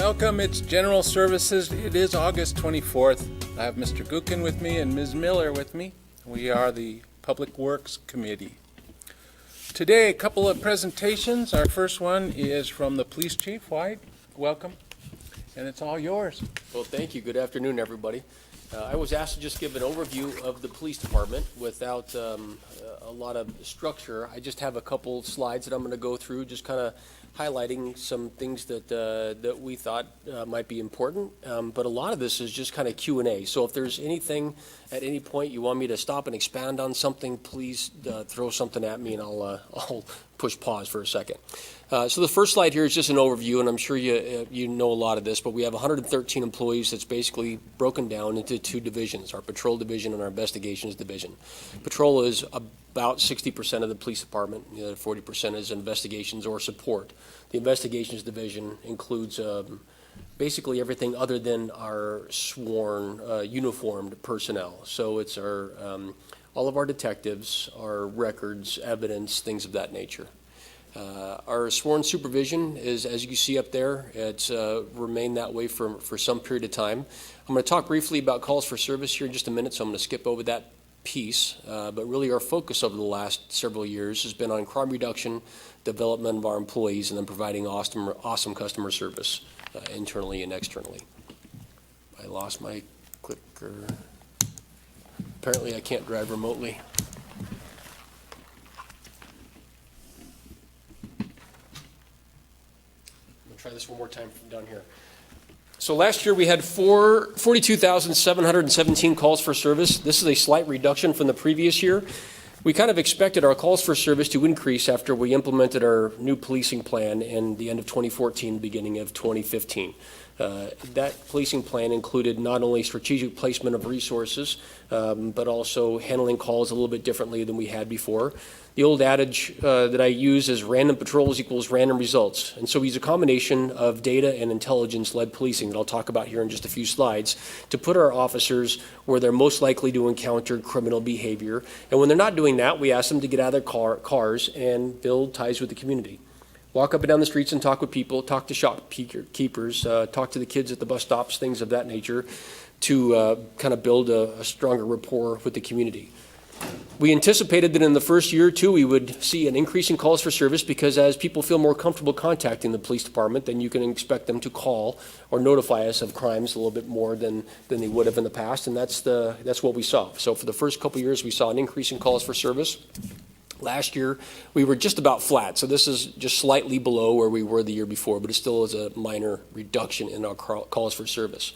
Welcome, it's General Services. It is August 24th. I have Mr. Gookin with me and Ms. Miller with me. We are the Public Works Committee. Today, a couple of presentations. Our first one is from the Police Chief. White, welcome, and it's all yours. Well, thank you. Good afternoon, everybody. I was asked to just give an overview of the police department without a lot of structure. I just have a couple slides that I'm going to go through, just kind of highlighting some things that we thought might be important. But a lot of this is just kind of Q&A. So if there's anything at any point you want me to stop and expand on something, please throw something at me and I'll push pause for a second. So the first slide here is just an overview, and I'm sure you know a lot of this, but we have 113 employees that's basically broken down into two divisions, our patrol division and our investigations division. Patrol is about 60% of the police department. The other 40% is investigations or support. The investigations division includes basically everything other than our sworn uniformed personnel. So it's our all of our detectives, our records, evidence, things of that nature. Our sworn supervision is, as you see up there, it's remained that way for some period of time. I'm going to talk briefly about calls for service here in just a minute, so I'm going to skip over that piece. But really our focus over the last several years has been on crime reduction, development of our employees, and then providing awesome customer service internally and externally. I lost my clicker. Apparently I can't drive remotely. Try this one more time from down here. So last year we had 42,717 calls for service. This is a slight reduction from the previous year. We kind of expected our calls for service to increase after we implemented our new policing plan in the end of 2014, beginning of 2015. That policing plan included not only strategic placement of resources, but also handling calls a little bit differently than we had before. The old adage that I use is random patrols equals random results. And so we use a combination of data and intelligence-led policing that I'll talk about here in just a few slides to put our officers where they're most likely to encounter criminal behavior. And when they're not doing that, we ask them to get out of their cars and build ties with the community. Walk up and down the streets and talk with people, talk to shopkeepers, talk to the kids at the bus stops, things of that nature, to kind of build a stronger rapport with the community. We anticipated that in the first year or two we would see an increase in calls for service because as people feel more comfortable contacting the police department, then you can expect them to call or notify us of crimes a little bit more than they would have in the past, and that's what we saw. So for the first couple of years we saw an increase in calls for service. Last year, we were just about flat, so this is just slightly below where we were the year before, but it still is a minor reduction in our calls for service.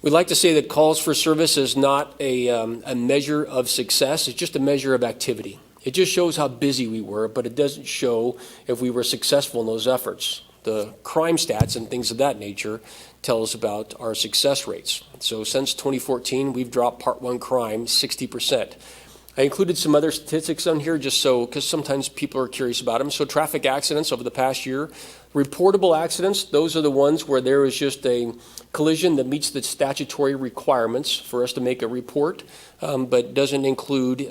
We'd like to say that calls for service is not a measure of success, it's just a measure of activity. It just shows how busy we were, but it doesn't show if we were successful in those efforts. The crime stats and things of that nature tell us about our success rates. So since 2014, we've dropped Part 1 crime 60%. I included some other statistics on here just so, because sometimes people are curious about them. So traffic accidents over the past year, reportable accidents, those are the ones where there is just a collision that meets the statutory requirements for us to make a report, but doesn't include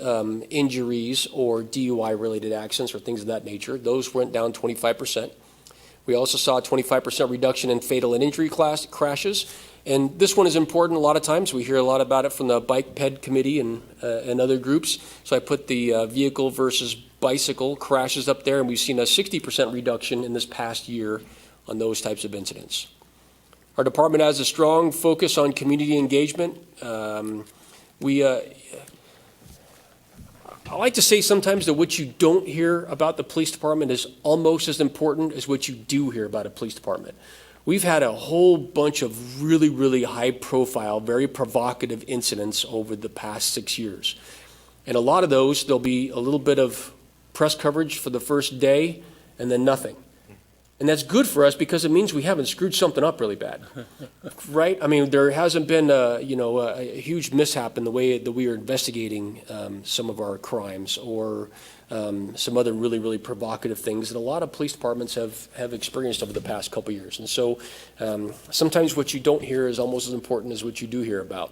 injuries or DUI-related accidents or things of that nature. Those went down 25%. We also saw a 25% reduction in fatal and injury crashes. And this one is important a lot of times. We hear a lot about it from the Bike Ped Committee and other groups. So I put the vehicle versus bicycle crashes up there, and we've seen a 60% reduction in this past year on those types of incidents. Our department has a strong focus on community engagement. I like to say sometimes that what you don't hear about the police department is almost as important as what you do hear about a police department. We've had a whole bunch of really, really high-profile, very provocative incidents over the past 6 years. And a lot of those, there'll be a little bit of press coverage for the first day and then nothing. And that's good for us because it means we haven't screwed something up really bad, right? I mean, there hasn't been a huge mishap in the way that we are investigating some of our crimes or some other really, really provocative things that a lot of police departments have experienced over the past couple of years. And so sometimes what you don't hear is almost as important as what you do hear about.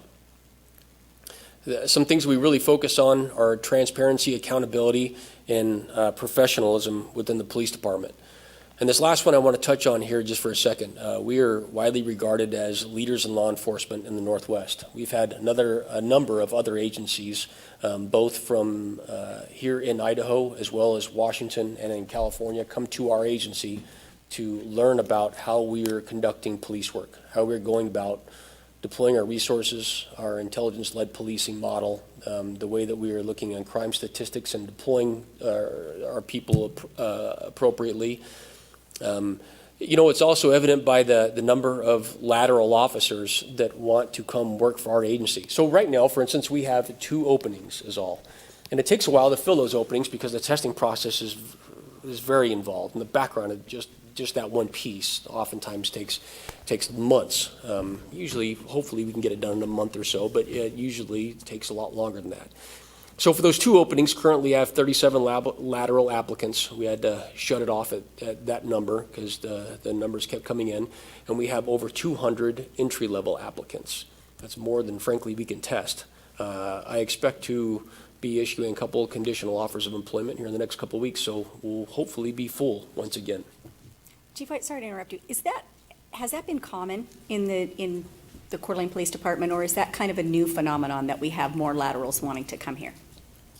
Some things we really focus on are transparency, accountability, and professionalism within the police department. And this last one I want to touch on here just for a second. We are widely regarded as leaders in law enforcement in the Northwest. We've had a number of other agencies, both from here in Idaho as well as Washington and in California, come to our agency to learn about how we are conducting police work, how we're going about deploying our resources, our intelligence-led policing model, the way that we are looking at crime statistics and deploying our people appropriately. It's also evident by the number of lateral officers that want to come work for our agency. So right now, for instance, we have 2 openings is all. And it takes a while to fill those openings because the testing process is very involved. And the background of just that one piece oftentimes takes months. Usually, hopefully, we can get it done in a month or so, but it usually takes a lot longer than that. So for those 2 openings, currently I have 37 lateral applicants. We had to shut it off at that number because the numbers kept coming in. And we have over 200 entry-level applicants. That's more than, frankly, we can test. I expect to be issuing a couple of conditional offers of employment here in the next couple of weeks, so we'll hopefully be full once again. Chief White, sorry to interrupt you. Has that been common in the Coeur d'Alene Police Department, or is that kind of a new phenomenon that we have more laterals wanting to come here?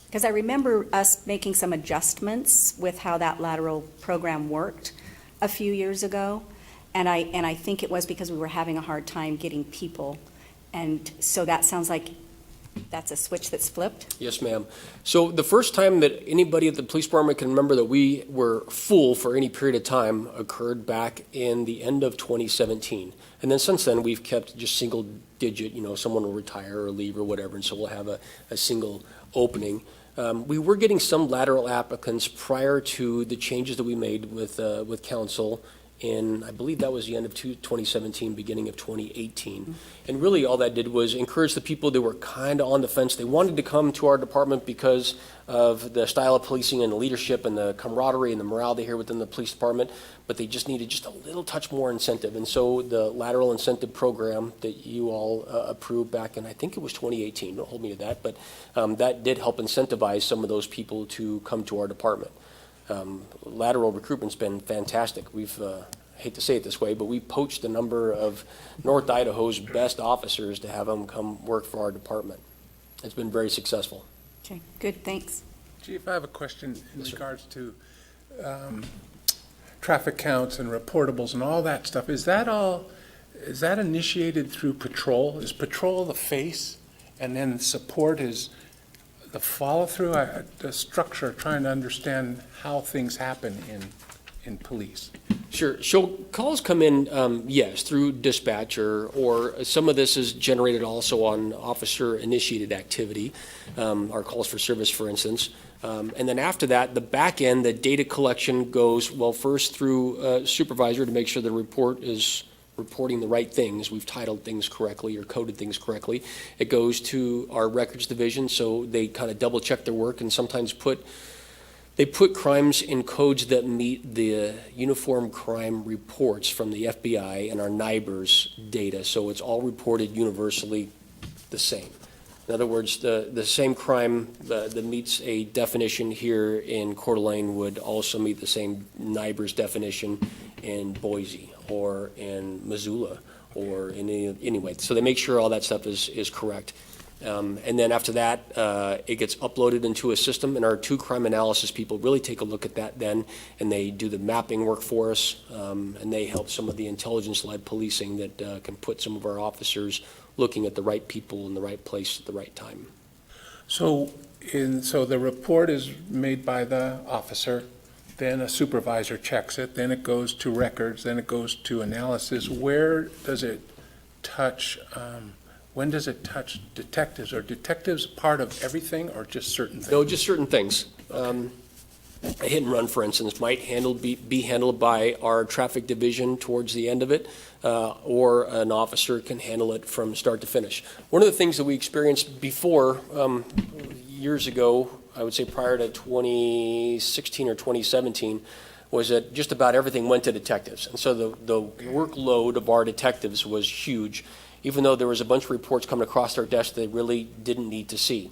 Because I remember us making some adjustments with how that lateral program worked a few years ago, and I think it was because we were having a hard time getting people, and so that sounds like that's a switch that's flipped? Yes, ma'am. So the first time that anybody at the police department can remember that we were full for any period of time occurred back in the end of 2017. And then since then, we've kept just single digit, someone will retire or leave or whatever, and so we'll have a single opening. We were getting some lateral applicants prior to the changes that we made with council in, I believe that was the end of 2017, beginning of 2018. Mm-hmm. And really all that did was encourage the people that were kind of on the fence. They wanted to come to our department because of the style of policing and the leadership and the camaraderie and the morale they hear within the police department, but they just needed just a little touch more incentive. And so the lateral incentive program that you all approved back in, I think it was 2018, don't hold me to that, but that did help incentivize some of those people to come to our department. Lateral recruitment's been fantastic. We've, I hate to say it this way, but we poached a number of North Idaho's best officers to have them come work for our department. It's been very successful. Okay, good, thanks. Chief, I have a question in Yes, sir. regards to traffic counts and reportables and all that stuff. Is that initiated through patrol? Is patrol the face and then support is the follow-through? The structure, trying to understand how things happen in police. Sure. So calls come in, yes, through dispatch or some of this is generated also on officer-initiated activity, our calls for service, for instance. And then after that, the back end, the data collection goes, well, first through a supervisor to make sure the report is reporting the right things. We've titled things correctly or coded things correctly. It goes to our records division, so they kind of double check their work and sometimes put crimes in codes that meet the uniform crime reports from the FBI and our NIBRS data, so it's all reported universally the same. In other words, the same crime that meets a definition here in Coeur d'Alene would also meet the same NIBRS definition in Boise or in Missoula or in anyway. So they make sure all that stuff is correct. And then after that, it gets uploaded into a system, and our 2 crime analysis people really take a look at that then, and they do the mapping work for us, and they help some of the intelligence-led policing that can put some of our officers looking at the right people in the right place at the right time. So the report is made by the officer, then a supervisor checks it, then it goes to records, then it goes to analysis. Where does it touch, when does it touch detectives? Are detectives part of everything or just certain things? No, just certain things. A hit and run, for instance, might be handled by our traffic division towards the end of it, or an officer can handle it from start to finish. One of the things that we experienced before, years ago, I would say prior to 2016 or 2017, was that just about everything went to detectives. And so the workload of our detectives was huge, even though there was a bunch of reports coming across their desk they really didn't need to see.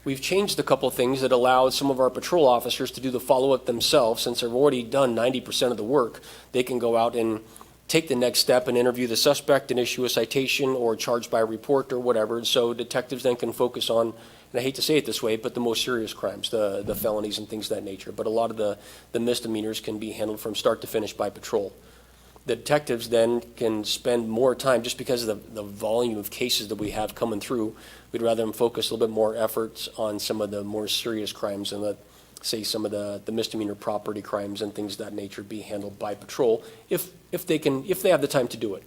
We've changed a couple of things that allow some of our patrol officers to do the follow-up themselves. Since they've already done 90% of the work, they can go out and take the next step and interview the suspect and issue a citation or charge by report or whatever. And so detectives then can focus on, and I hate to say it this way, but the most serious crimes, the felonies and things of that nature. But a lot of the misdemeanors can be handled from start to finish by patrol. The detectives then can spend more time, just because of the volume of cases that we have coming through, we'd rather them focus a little bit more efforts on some of the more serious crimes and let, say, some of the misdemeanor property crimes and things of that nature be handled by patrol if they have the time to do it.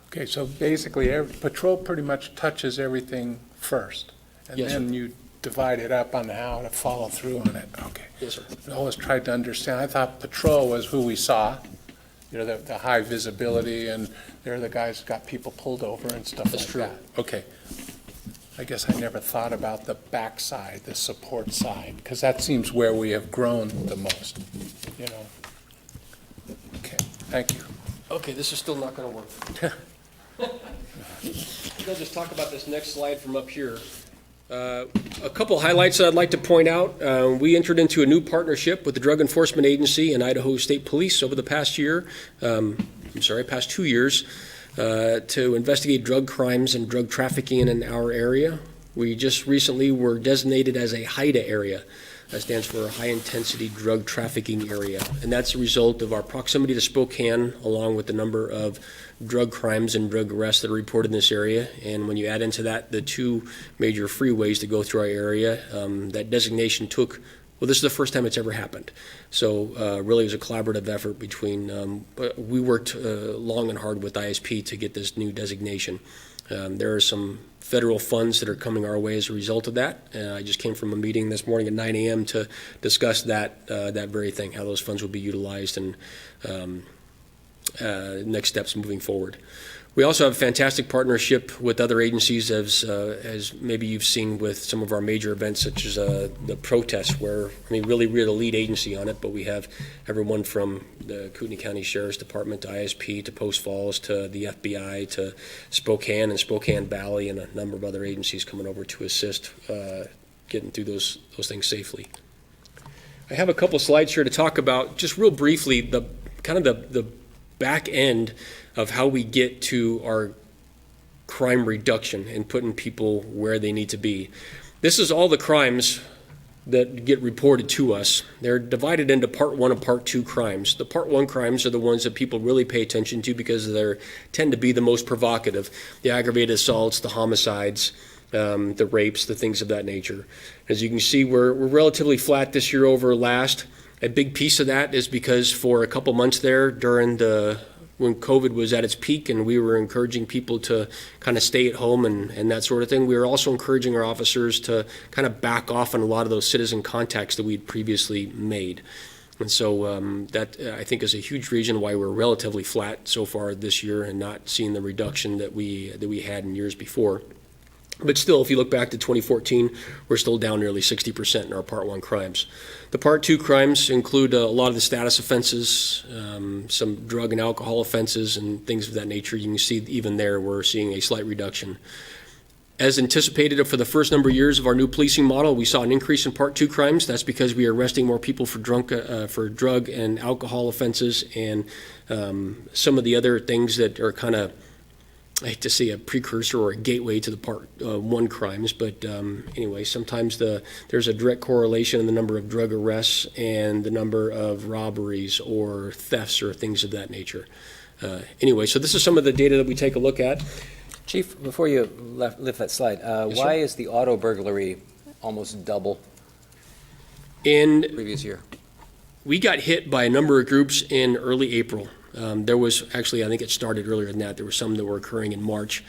Okay, so basically, patrol pretty much touches everything first, and Yes, then sir. you divide it up on how to follow through on it. Okay. Yes, sir. I always tried to understand. I thought patrol was who we saw, you know, the high visibility, and they're the guys who got people pulled over and stuff That's like true. that. Okay. I guess I never thought about the backside, the support side, because that seems where we have grown the most, you know. Okay, thank you. Okay, this is still not going to work. I'll just talk about this next slide from up here. A couple highlights that I'd like to point out. We entered into a new partnership with the Drug Enforcement Agency and Idaho State Police over the past year, past 2 years, to investigate drug crimes and drug trafficking in our area. We just recently were designated as a HIDA area. That stands for High Intensity Drug Trafficking Area. And that's a result of our proximity to Spokane, along with the number of drug crimes and drug arrests that are reported in this area. And when you add into that the two major freeways that go through our area, that designation took, well, this is the first time it's ever happened. So really it was a collaborative effort between, we worked long and hard with ISP to get this new designation. There are some federal funds that are coming our way as a result of that. I just came from a meeting this morning at 9 a.m. to discuss that very thing, how those funds will be utilized and next steps moving forward. We also have a fantastic partnership with other agencies, as maybe you've seen with some of our major events, such as the protests, where, I mean, really we're the lead agency on it, but we have everyone from the Kootenai County Sheriff's Department to ISP to Post Falls to the FBI to Spokane and Spokane Valley and a number of other agencies coming over to assist getting through those things safely. I have a couple slides here to talk about, just real briefly, the back end of how we get to our crime reduction and putting people where they need to be. This is all the crimes that get reported to us. They're divided into Part 1 and Part 2 crimes. The Part 1 crimes are the ones that people really pay attention to because they tend to be the most provocative. The aggravated assaults, the homicides, the rapes, the things of that nature. As you can see, we're relatively flat this year over last. A big piece of that is because for a couple months there when COVID was at its peak and we were encouraging people to kind of stay at home and that sort of thing, we were also encouraging our officers to kind of back off on a lot of those citizen contacts that we'd previously made. And so that, I think, is a huge reason why we're relatively flat so far this year and not seeing the reduction that we had in years before. But still, if you look back to 2014, we're still down nearly 60% in our Part 1 crimes. The Part 2 crimes include a lot of the status offenses, some drug and alcohol offenses, and things of that nature. You can see even there we're seeing a slight reduction. As anticipated for the first number of years of our new policing model, we saw an increase in Part 2 crimes. That's because we are arresting more people for drug and alcohol offenses and some of the other things that are kind of, I hate to say, a precursor or a gateway to the Part 1 crimes, but anyway, sometimes there's a direct correlation in the number of drug arrests and the number of robberies or thefts or things of that nature. Anyway, so this is some of the data that we take a look at. Chief, before you lift that slide, Yes, why sir. is the auto burglary almost double And previous year? we got hit by a number of groups in early April. There was actually, I think it started earlier than that. There were some that were occurring in March,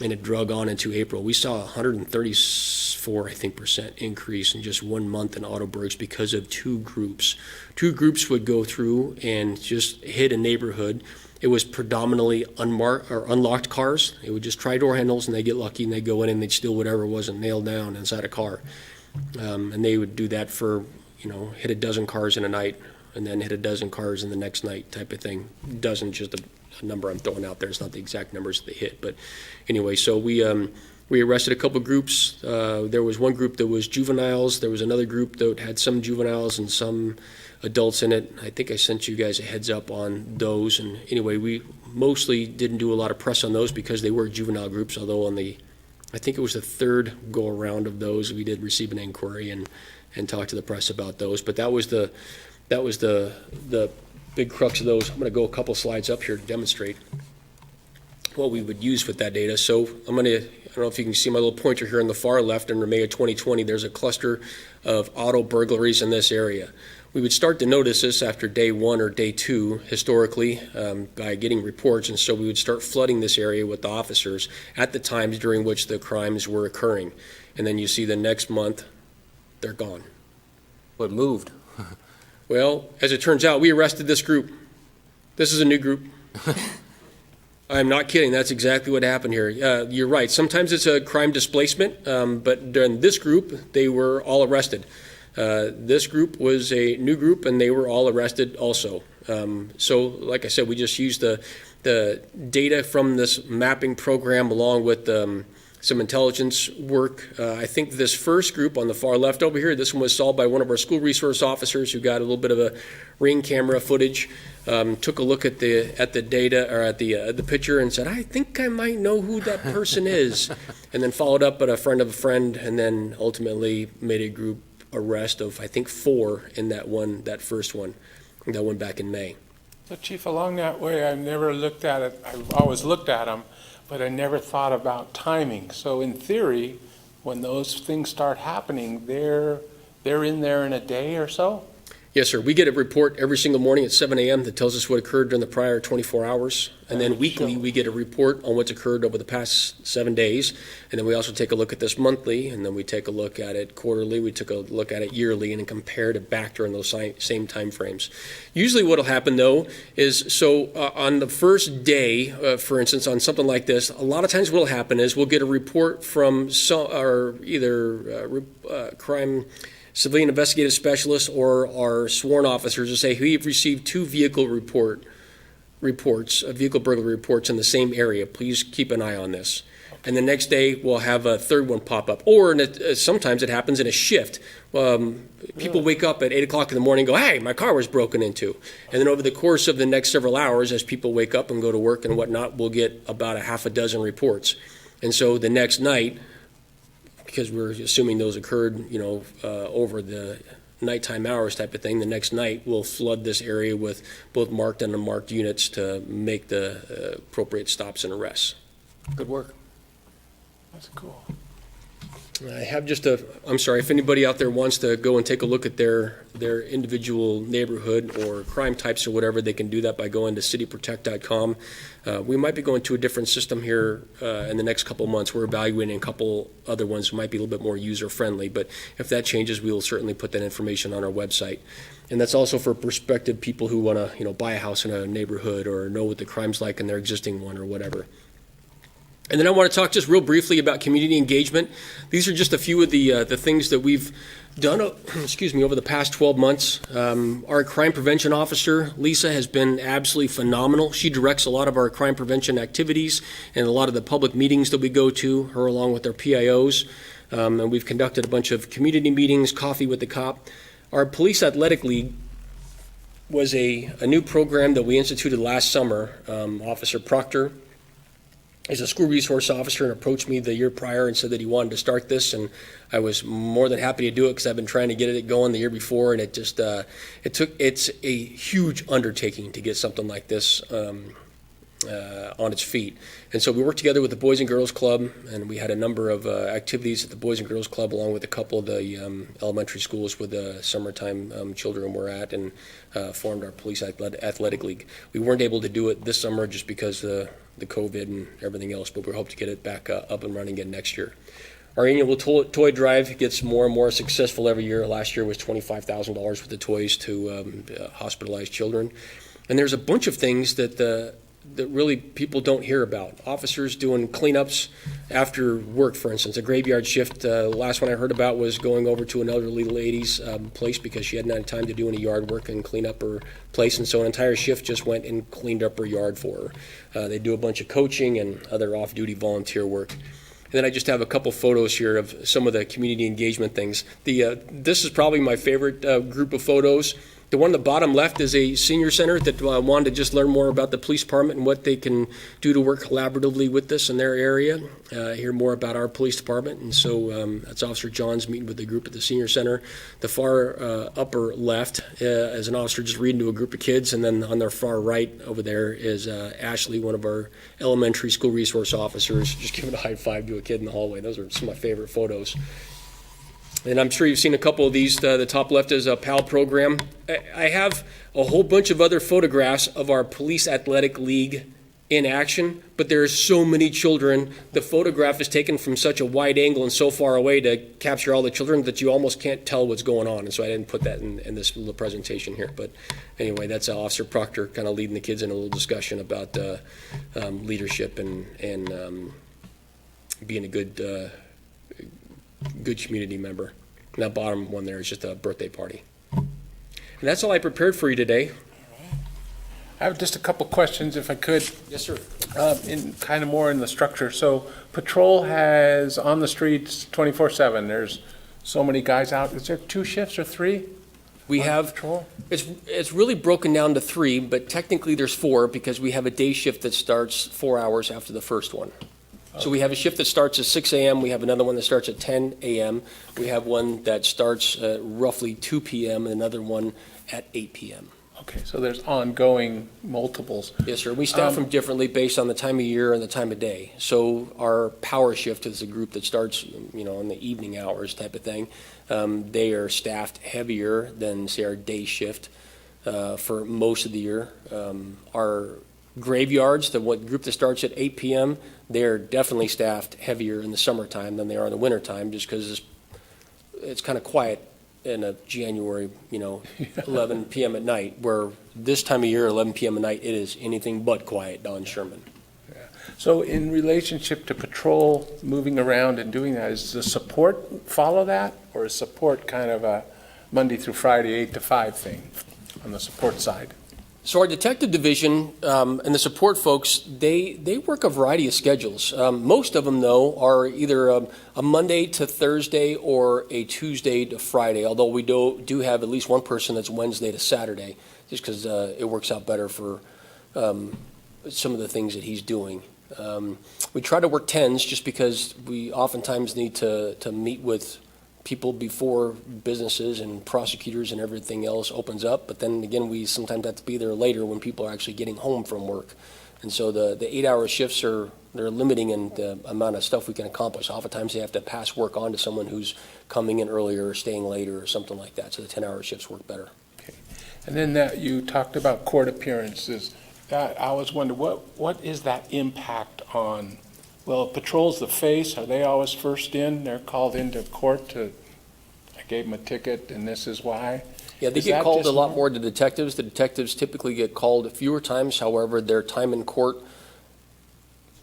and it drug on into April. We saw 134, I think, % increase in just 1 month in auto burgs because of two groups. Two groups would go through and just hit a neighborhood. It was predominantly unlocked cars. They would just try door handles, and they'd get lucky, and they'd go in and they'd steal whatever wasn't nailed down inside a car. And they would do that for, hit a dozen cars in a night, and then hit a dozen cars in the next night type of thing. Dozen, just a number I'm throwing out there. It's not the exact numbers that they hit. But anyway, so we We arrested a couple groups. There was one group that was juveniles. There was another group that had some juveniles and some adults in it. I think I sent you guys a heads up on those. And anyway, we mostly didn't do a lot of press on those because they were juvenile groups, although I think it was the third go-around of those, we did receive an inquiry and talk to the press about those. But that was the big crux of those. I'm going to go a couple slides up here to demonstrate what we would use with that data. So I don't know if you can see my little pointer here on the far left. Under May of 2020, there's a cluster of auto burglaries in this area. We would start to notice this after day 1 or day 2, historically, by getting reports, and so we would start flooding this area with the officers at the times during which the crimes were occurring. And then you see the next month, they're gone. What moved? Well, as it turns out, we arrested this group. This is a new group. I'm not kidding. That's exactly what happened here. You're right. Sometimes it's a crime displacement, but during this group, they were all arrested. This group was a new group, and they were all arrested also. So, like I said, we just used the data from this mapping program along with some intelligence work. I think this first group on the far left over here, this one was solved by one of our school resource officers who got a little bit of a ring camera footage, took a look at the data or at the picture and said, I think I might know who that person is, and then followed up at a friend of a friend, and then ultimately made a group arrest of, I think, 4 in that first one that went back in May. So Chief, along that way, I've never looked at it. I've always looked at them, but I never thought about timing. So in theory, when those things start happening, they're in there in a day or so? Yes, sir. We get a report every single morning at 7 a.m. that tells us what occurred during the prior 24 hours. And then weekly, we get a report on what's occurred over the past 7 days. And then we also take a look at this monthly, and then we take a look at it quarterly. We took a look at it yearly, and then compared it back during those same time frames. Usually what will happen, though, is on the first day, for instance, on something like this, a lot of times what will happen is we'll get a report from either crime civilian investigative specialists or our sworn officers to say, we've received 2 vehicle burglary reports in the same area. Please keep an eye on this. And the next day, we'll have a third one pop up. Or sometimes it happens in a shift. People wake up at 8 o'clock in the morning and go, hey, my car was broken into. And then over the course of the next several hours, as people wake up and go to work and whatnot, we'll get about a half a dozen reports. And so the next night, because we're assuming those occurred, over the nighttime hours type of thing, the next night we'll flood this area with both marked and unmarked units to make the appropriate stops and arrests. Good work. That's cool. I have I'm sorry, if anybody out there wants to go and take a look at their individual neighborhood or crime types or whatever, they can do that by going to cityprotect.com. We might be going to a different system here in the next couple months. We're evaluating a couple other ones that might be a little bit more user-friendly, but if that changes, we will certainly put that information on our website. And that's also for prospective people who want to, buy a house in a neighborhood or know what the crime's like in their existing one or whatever. And then I want to talk just real briefly about community engagement. These are just a few of the things that we've done, over the past 12 months. Our crime prevention officer, Lisa, has been absolutely phenomenal. She directs a lot of our crime prevention activities and a lot of the public meetings that we go to, her along with our PIOs. And we've conducted a bunch of community meetings, coffee with the cop. Our Police Athletic League was a new program that we instituted last summer. Officer Proctor is a school resource officer and approached me the year prior and said that he wanted to start this, and I was more than happy to do it because I've been trying to get it going the year before, and it's a huge undertaking to get something like this on its feet. And so we worked together with the Boys and Girls Club, and we had a number of activities at the Boys and Girls Club along with a couple of the elementary schools where the summertime children were at, and formed our Police Athletic League. We weren't able to do it this summer just because the COVID and everything else, but we hope to get it back up and running again next year. Our annual toy drive gets more and more successful every year. Last year was $25,000 worth of toys to hospitalized children. And there's a bunch of things that really people don't hear about. Officers doing cleanups after work, for instance. A graveyard shift, last one I heard about was going over to an elderly lady's place because she hadn't had time to do any yard work and clean up her place, and so an entire shift just went and cleaned up her yard for her. They do a bunch of coaching and other off-duty volunteer work. then I just have a couple photos here of some of the community engagement things. This is probably my favorite group of photos. The one on the bottom left is a senior center that wanted to just learn more about the police department and what they can do to work collaboratively with us in their area, hear more about our police department. And so that's Officer John's meeting with the group at the senior center. The far upper left is an officer just reading to a group of kids, and then on their far right over there is Ashley, one of our elementary school resource officers, just giving a high five to a kid in the hallway. Those are some of my favorite photos. And I'm sure you've seen a couple of these. The top left is a PAL program. I have a whole bunch of other photographs of our police athletic league in action, but there are so many children. The photograph is taken from such a wide angle and so far away to capture all the children that you almost can't tell what's going on. And so I didn't put that in this little presentation here. But anyway, that's Officer Proctor kind of leading the kids in a little discussion about leadership and being a good community member. And that bottom one there is just a birthday party. And that's all I prepared for you today. I have just a couple questions, if I could. Yes, sir. In kind of more in the structure. So patrol has on the streets 24/7. There's so many guys out. Is there 2 shifts or 3? We on have, patrol? it's really broken down to 3, but technically there's 4 because we have a day shift that starts 4 hours after the first one. So we have a shift that starts at 6 a.m. We have another one that starts at 10 a.m. We have one that starts roughly 2 p.m. and another one at 8 p.m. Okay, so there's ongoing multiples. Yes, sir. We staff them differently based on the time of year and the time of day. So our power shift is a group that starts, in the evening hours type of thing. They are staffed heavier than, say, our day shift for most of the year. Our graveyards, the group that starts at 8 p.m., they're definitely staffed heavier in the summertime than they are in the wintertime, just because it's kind of quiet in a January, 11 p.m. at night, where this time of year, 11 p.m. at night, it is anything but quiet down in Sherman. So in relationship to patrol, moving around and doing that, is the support follow that? Or is support kind of a Monday through Friday, 8 to 5 thing on the support side? So our detective division and the support folks, they work a variety of schedules. Most of them, though, are either a Monday to Thursday or a Tuesday to Friday, although we do have at least one person that's Wednesday to Saturday, just because it works out better for some of the things that he's doing. We try to work 10s just because we oftentimes need to meet with people before businesses and prosecutors and everything else opens up. But then again, we sometimes have to be there later when people are actually getting home from work. And so the 8-hour shifts they're limiting in the amount of stuff we can accomplish. Oftentimes they have to pass work on to someone who's coming in earlier or staying later or something like that. So the 10-hour shifts work better. Okay. And then you talked about court appearances. I always wonder, what is that impact on? Well, patrol's the face. Are they always first in? They're called into court I gave them a ticket and this is why? Yeah, they get called a lot more to detectives. The detectives typically get called fewer times. However, their time in court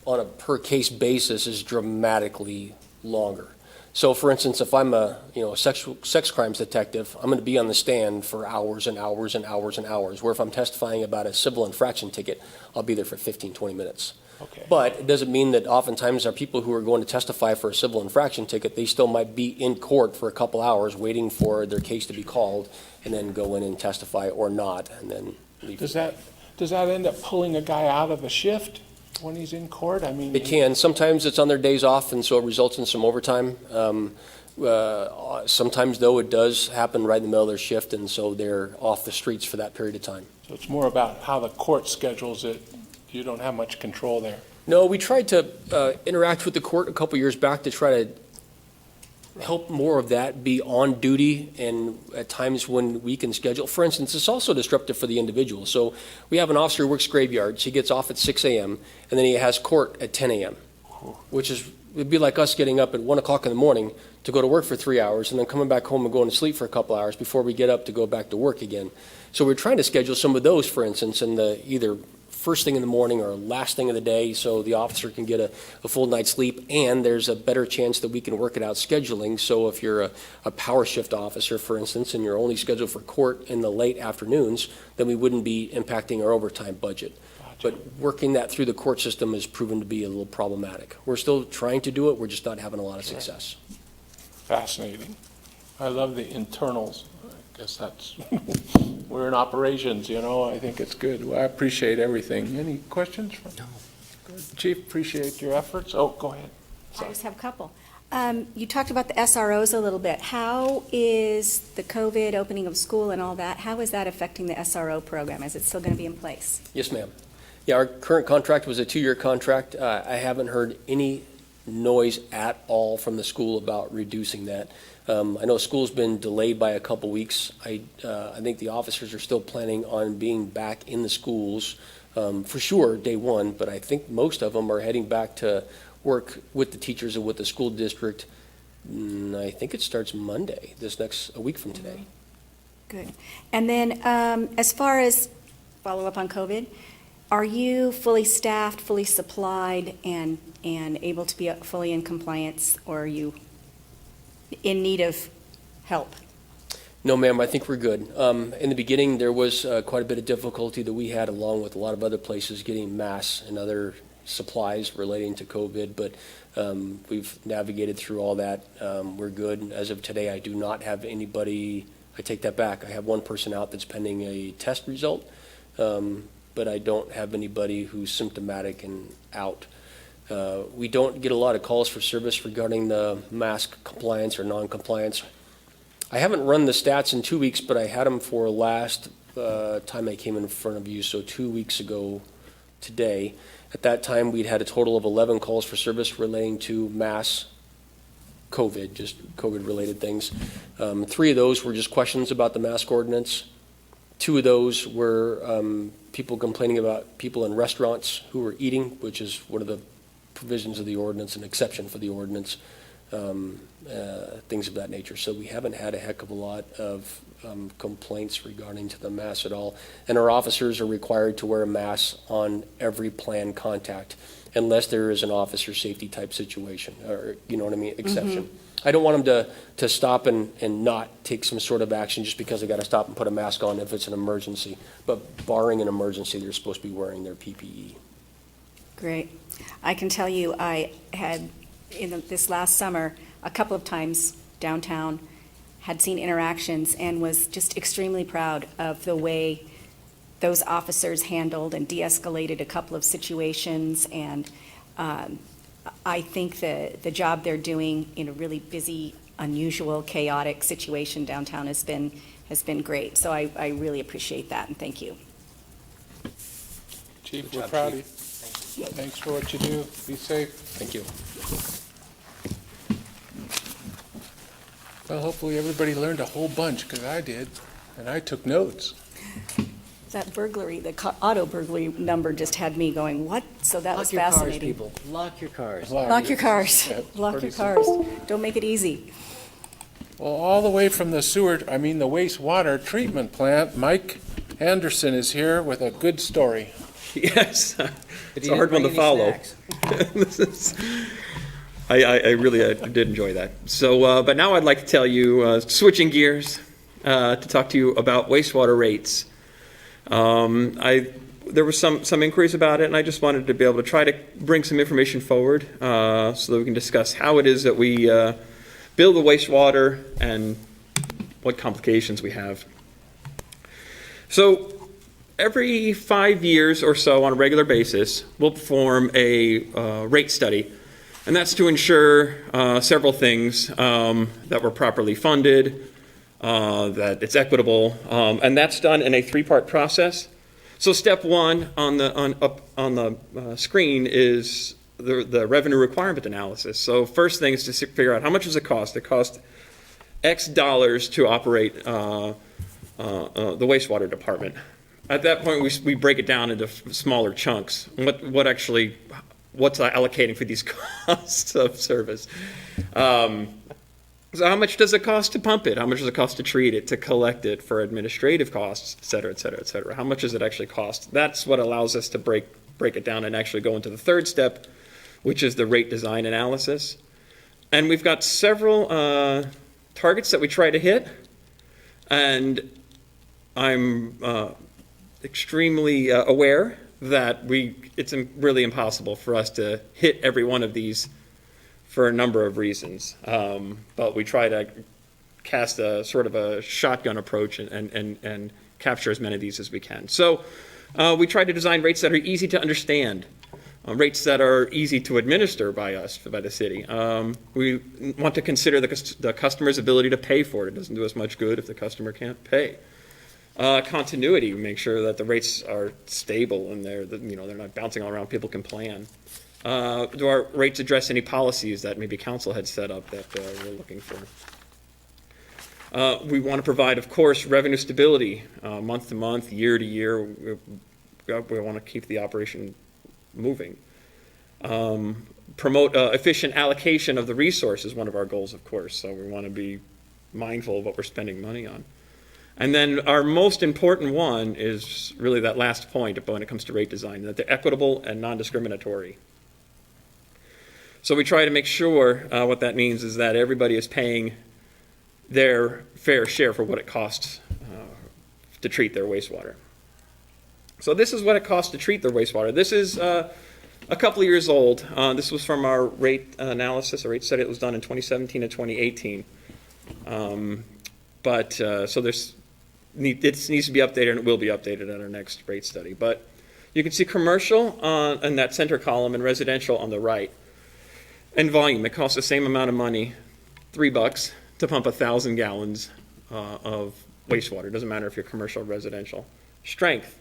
on a per case basis is dramatically longer. So for instance, if I'm a sex crimes detective, I'm going to be on the stand for hours and hours and hours and hours, where if I'm testifying about a civil infraction ticket, I'll be there for 15, 20 minutes. Okay. But it doesn't mean that oftentimes our people who are going to testify for a civil infraction ticket, they still might be in court for a couple hours waiting for their case to be called and then go in and testify or not and then leave. Does that end up pulling a guy out of a shift when he's in court? I mean, It can. Sometimes it's on their days off, and so it results in some overtime. Sometimes, though, it does happen right in the middle of their shift, and so they're off the streets for that period of time. So it's more about how the court schedules it. You don't have much control there. No, we tried to interact with the court a couple years back to try to help more of that be on duty and at times when we can schedule. For instance, it's also disruptive for the individual. So we have an officer who works graveyards. He gets off at 6 a.m. and then he has court at 10 a.m., which it'd be like us getting up at 1 o'clock in the morning to go to work for 3 hours and then coming back home and going to sleep for a couple hours before we get up to go back to work again. So we're trying to schedule some of those, for instance, in the either first thing in the morning or last thing of the day so the officer can get a full night's sleep, and there's a better chance that we can work it out scheduling. So if you're a power shift officer, for instance, and you're only scheduled for court in the late afternoons, then we wouldn't be impacting our overtime budget. But working that through the court system has proven to be a little problematic. We're still trying to do it, we're just not having a lot of success. Fascinating. I love the internals. I guess that's, we're in operations, you know, I think it's good. Well, I appreciate everything. Any questions? No. Chief, appreciate your efforts. Oh, go ahead. I just have a couple. You talked about the SROs a little bit. How is the COVID opening of school and all that, how is that affecting the SRO program? Is it still going to be in place? Yes, ma'am. Yeah, our current contract was a 2-year contract. I haven't heard any noise at all from the school about reducing that. I know school's been delayed by a couple weeks. I think the officers are still planning on being back in the schools for sure day one, but I think most of them are heading back to work with the teachers and with the school district. I think it starts Monday, a week from today. Good. And then as far as follow up on COVID, are you fully staffed, fully supplied, and able to be fully in compliance, or are you in need of help? No, ma'am, I think we're good. In the beginning, there was quite a bit of difficulty that we had, along with a lot of other places, getting masks and other supplies relating to COVID, but we've navigated through all that. We're good. As of today, I do not have anybody, I take that back. I have one person out that's pending a test result, but I don't have anybody who's symptomatic and out. We don't get a lot of calls for service regarding the mask compliance or non-compliance. I haven't run the stats in 2 weeks, but I had them for last time I came in front of you, so 2 weeks ago today. At that time, we'd had a total of 11 calls for service relating to mass COVID, just COVID-related things. 3 of those were just questions about the mask ordinance. 2 of those were people complaining about people in restaurants who were eating, which is one of the provisions of the ordinance, an exception for the ordinance, things of that nature. So we haven't had a heck of a lot of complaints regarding to the mask at all. And our officers are required to wear a mask on every planned contact, unless there is an officer safety type situation, or, you know what I mean, exception. I don't want them to stop and not take some sort of action just because they got to stop and put a mask on if it's an emergency. But barring an emergency, they're supposed to be wearing their PPE. Great. I can tell you, I had, in this last summer, a couple of times downtown, had seen interactions and was just extremely proud of the way those officers handled and de-escalated a couple of situations. And I think the job they're doing in a really busy, unusual, chaotic situation downtown has been great. So I really appreciate that, and thank you. Chief, we're proud of you. Thanks for what you do. Be safe. Thank you. Well, hopefully everybody learned a whole bunch, because I did, and I took notes. That burglary, the auto burglary number just had me going, what? So that was fascinating. Lock your cars, people. Lock your cars. Lock your cars. Yeah, Lock pretty your cars. Don't make it easy. Well, all the way from the the wastewater treatment plant, Mike Anderson is here with a good story. Yes, it's a hard one to follow. I really did enjoy that. So, but now I'd like to tell you, switching gears, to talk to you about wastewater rates. There was some inquiries about it, and I just wanted to be able to try to bring some information forward so that we can discuss how it is that we bill the wastewater and what complications we have. So, every 5 years or so, on a regular basis, we'll perform a rate study, and that's to ensure several things: that we're properly funded, that it's equitable, and that's done in a 3-part process. So, step 1 on the screen is the revenue requirement analysis. So, first thing is to figure out how much does it cost. It costs X dollars to operate the wastewater department. At that point, we break it down into smaller chunks. What's allocating for these costs of service? So how much does it cost to pump it? How much does it cost to treat it, to collect it, for administrative costs, et cetera, et cetera, et cetera? How much does it actually cost? That's what allows us to break it down and actually go into the 3rd step, which is the rate design analysis. And we've got several targets that we try to hit, and I'm extremely aware that it's really impossible for us to hit every one of these for a number of reasons. But we try to cast a sort of a shotgun approach and capture as many of these as we can. So we try to design rates that are easy to understand, rates that are easy to administer by us, by the city. We want to consider the customer's ability to pay for it. It doesn't do us much good if the customer can't pay. Continuity, we make sure that the rates are stable and they're not bouncing all around, people can plan. Do our rates address any policies that maybe council had set up that we're looking for? We want to provide, of course, revenue stability, month to month, year to year. We want to keep the operation moving. Promote efficient allocation of the resources, one of our goals, of course. So we want to be mindful of what we're spending money on. And then our most important one is really that last point when it comes to rate design, that they're equitable and non-discriminatory. So we try to make sure what that means is that everybody is paying their fair share for what it costs to treat their wastewater. So this is what it costs to treat their wastewater. This is a couple of years old. This was from our rate analysis, a rate study that was done in 2017 and 2018. So it needs to be updated, and it will be updated at our next rate study. But you can see commercial in that center column and residential on the right. And volume, it costs the same amount of money, $3, to pump 1,000 gallons of wastewater. It doesn't matter if you're commercial or residential. Strength,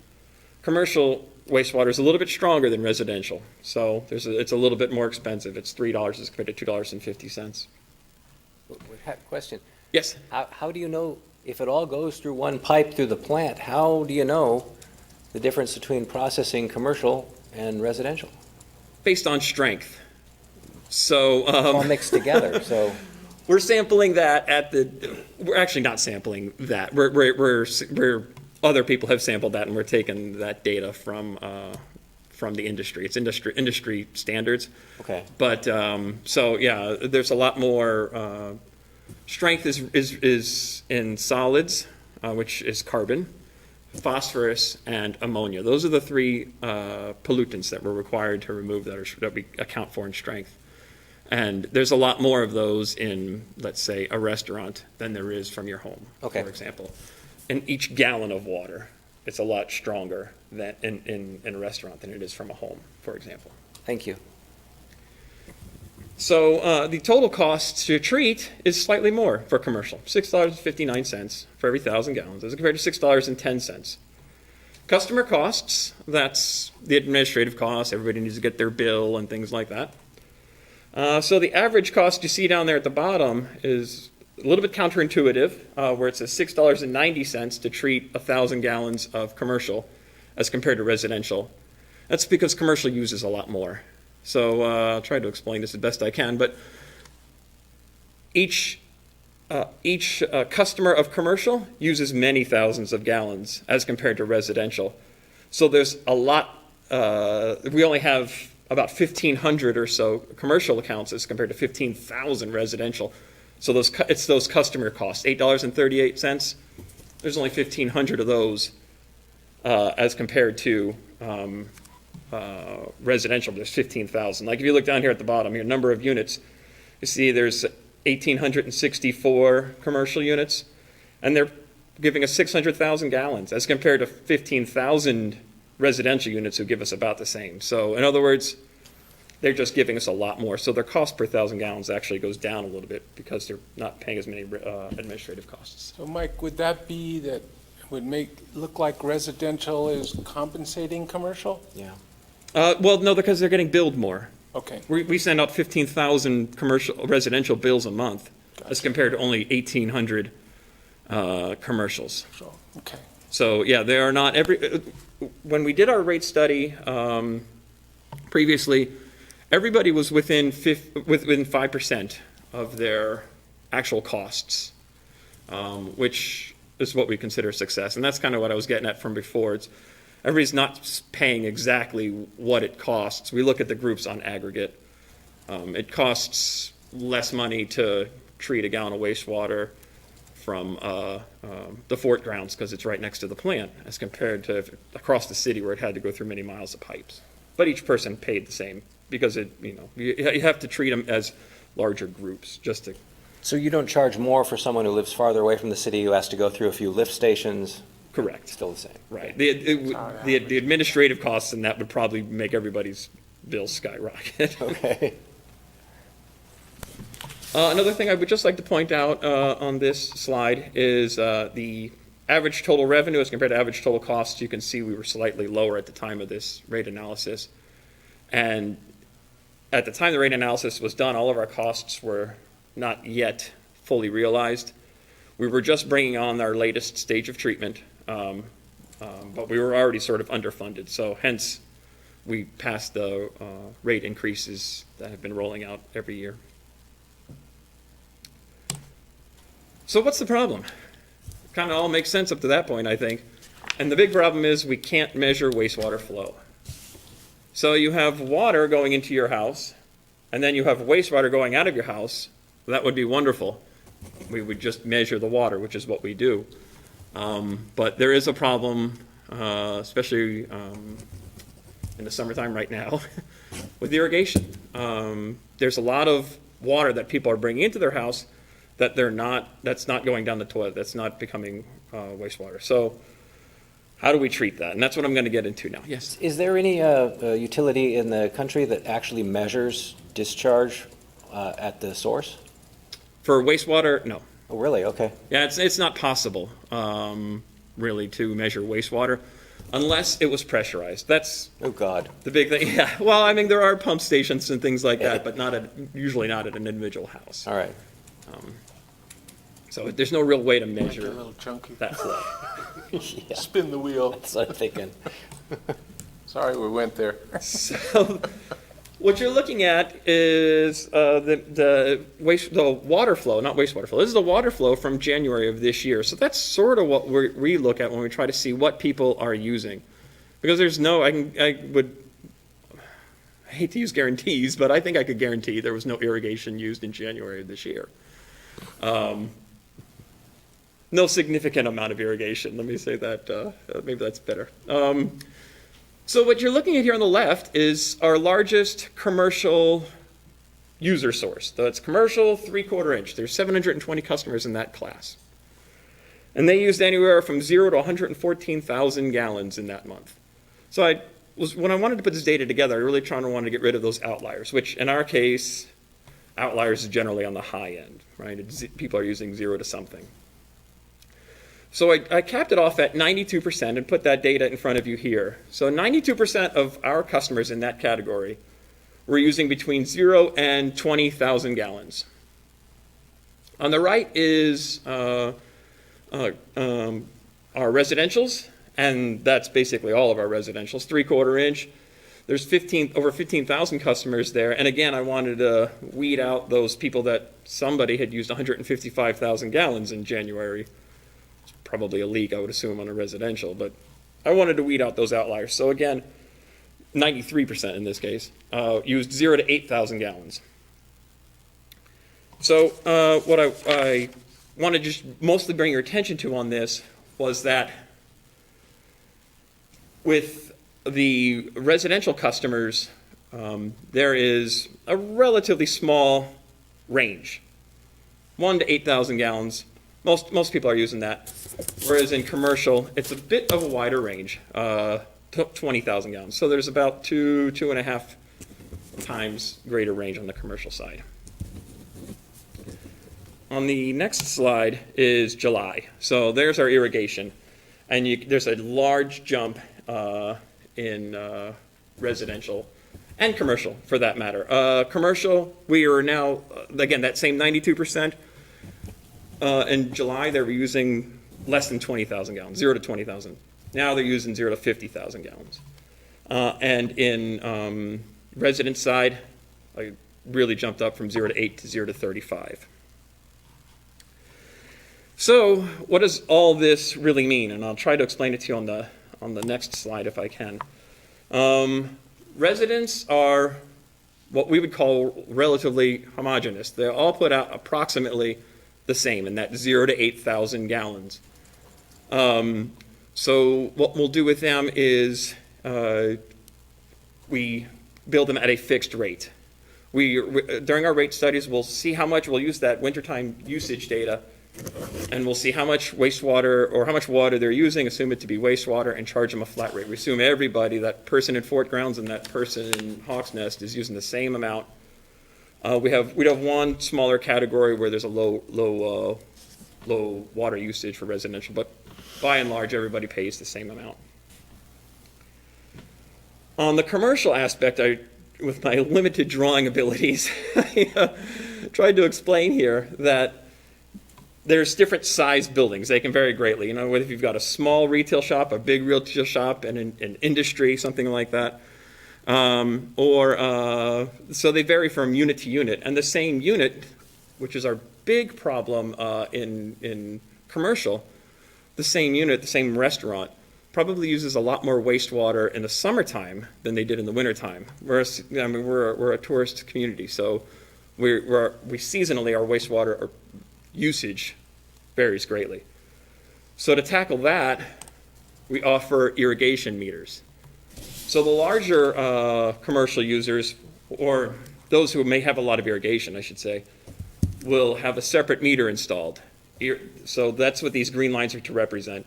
commercial wastewater is a little bit stronger than residential. So it's a little bit more expensive. It's $3 as compared to $2.50. Question. Yes? How do you know, if it all goes through one pipe through the plant, how do you know the difference between processing commercial and residential? Based on strength. So All mixed together, so. we're sampling that we're actually not sampling that. We're other people have sampled that, and we're taking that data from the industry. It's industry standards. Okay. But so yeah, there's a lot more. Strength is in solids, which is carbon, phosphorus, and ammonia. Those are the three pollutants that we're required to remove that we account for in strength. And there's a lot more of those in, let's say, a restaurant than there is from your home, Okay. for example. In each gallon of water, it's a lot stronger than in a restaurant than it is from a home, for example. Thank you. So the total cost to treat is slightly more for commercial, $6.59 for every 1,000 gallons, as compared to $6.10. Customer costs, that's the administrative costs. Everybody needs to get their bill and things like that. So the average cost you see down there at the bottom is a little bit counterintuitive, where it says $6.90 to treat 1,000 gallons of commercial as compared to residential. That's because commercial uses a lot more. So I'll try to explain this as best I can, but each customer of commercial uses many thousands of gallons as compared to residential. So there's a lot, we only have about 1,500 or so commercial accounts as compared to 15,000 residential. So it's those customer costs, $8.38. There's only 1,500 of those as compared to residential. There's 15,000. Like if you look down here at the bottom, your number of units, you see there's 1,864 commercial units, and they're giving us 600,000 gallons as compared to 15,000 residential units who give us about the same. So in other words, they're just giving us a lot more. So their cost per 1,000 gallons actually goes down a little bit because they're not paying as many administrative costs. So Mike, would that be that would look like residential is compensating commercial? Yeah. Well, no, because they're getting billed more. Okay. We send out 15,000 residential bills a month as compared to only 1,800 commercials. So, okay. So yeah, there are not when we did our rate study previously, everybody was within 5% of their actual costs, which is what we consider success. And that's kind of what I was getting at from before. Everybody's not paying exactly what it costs. We look at the groups on aggregate. It costs less money to treat a gallon of wastewater from the fort grounds because it's right next to the plant, as compared to across the city where it had to go through many miles of pipes. But each person paid the same because you have to treat them as larger groups just to. So you don't charge more for someone who lives farther away from the city, who has to go through a few lift stations? Correct. Still the same? Right. The administrative costs and that would probably make everybody's bills skyrocket. Okay. Another thing I would just like to point out on this slide is the average total revenue as compared to average total costs. You can see we were slightly lower at the time of this rate analysis. And at the time the rate analysis was done, all of our costs were not yet fully realized. We were just bringing on our latest stage of treatment, but we were already sort of underfunded. So hence, we passed the rate increases that have been rolling out every year. So what's the problem? Kind of all makes sense up to that point, I think. And the big problem is we can't measure wastewater flow. So you have water going into your house, and then you have wastewater going out of your house. That would be wonderful. We would just measure the water, which is what we do. But there is a problem, especially in the summertime right now, with irrigation. There's a lot of water that people are bringing into their house that's not going down the toilet, that's not becoming wastewater. So how do we treat that? And that's what I'm going to get into now. Yes? Is there any utility in the country that actually measures discharge at the source? For wastewater, no. Oh, really? Okay. Yeah, it's not possible, really, to measure wastewater unless it was pressurized. That's Oh, God. the big thing. Yeah. Well, I mean, there are pump stations and things like that, but usually not at an individual house. All right. So there's no real way to Make it a measure little chunky. that flow. Yeah, Spin the wheel. that's what I'm thinking. Sorry, we went there. So what you're looking at is the water flow, not wastewater flow. This is the water flow from January of this year. So that's sort of what we look at when we try to see what people are using. Because there's no, I hate to use guarantees, but I think I could guarantee there was no irrigation used in January of this year. No significant amount of irrigation. Let me say that. Maybe that's better. So what you're looking at here on the left is our largest commercial user source. So it's commercial 3/4 inch. There's 720 customers in that class. And they used anywhere from 0 to 114,000 gallons in that month. So when I wanted to put this data together, I really wanted to get rid of those outliers, which in our case, outliers is generally on the high end, right? People are using 0 to something. So I capped it off at 92% and put that data in front of you here. So 92% of our customers in that category were using between 0 and 20,000 gallons. On the right is our residentials, and that's basically all of our residentials, 3/4 inch. There's over 15,000 customers there. And again, I wanted to weed out those people that somebody had used 155,000 gallons in January. It's probably a leak, I would assume, on a residential, but I wanted to weed out those outliers. So again, 93% in this case, used 0 to 8,000 gallons. So what I want to just mostly bring your attention to on this was that with the residential customers, there is a relatively small range, 1 to 8,000 gallons. Most people are using that. Whereas in commercial, it's a bit of a wider range, 20,000 gallons. So there's about 2.5 times greater range on the commercial side. On the next slide is July. So there's our irrigation. And there's a large jump in residential and commercial, for that matter. Commercial, we are now, again, that same 92%. In July, they were using less than 20,000 gallons, 0 to 20,000. Now they're using 0 to 50,000 gallons. And in resident side, I really jumped up from 0 to 8 to 0 to 35. So what does all this really mean? And I'll try to explain it to you on the next slide if I can. Residents are what we would call relatively homogeneous. They all put out approximately the same, in that 0 to 8,000 gallons. So what we'll do with them is we build them at a fixed rate. During our rate studies, we'll see how much, we'll use that wintertime usage data, and we'll see how much wastewater, or how much water they're using, assume it to be wastewater, and charge them a flat rate. We assume everybody, that person in Fort Grounds and that person in Hawks Nest, is using the same amount. We'd have one smaller category where there's a low water usage for residential, but by and large, everybody pays the same amount. On the commercial aspect, with my limited drawing abilities, I tried to explain here that there's different size buildings. They can vary greatly. You know, whether you've got a small retail shop, a big retail shop, and an industry, something like that. So they vary from unit to unit. And the same unit, which is our big problem in commercial, the same unit, the same restaurant, probably uses a lot more wastewater in the summertime than they did in the wintertime. We're a tourist community, so we seasonally, our wastewater usage varies greatly. So to tackle that, we offer irrigation meters. So the larger commercial users, or those who may have a lot of irrigation, I should say, will have a separate meter installed. So that's what these green lines are to represent.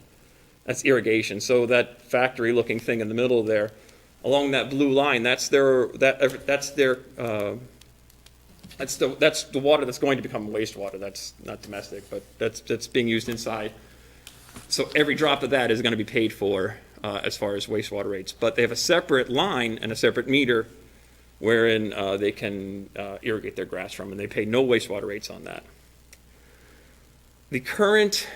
That's irrigation. So that factory-looking thing in the middle there, along that blue line, that's the water that's going to become wastewater. That's not domestic, but that's being used inside. So every drop of that is going to be paid for as far as wastewater rates. But they have a separate line and a separate meter wherein they can irrigate their grass from, and they pay no wastewater rates on that. The current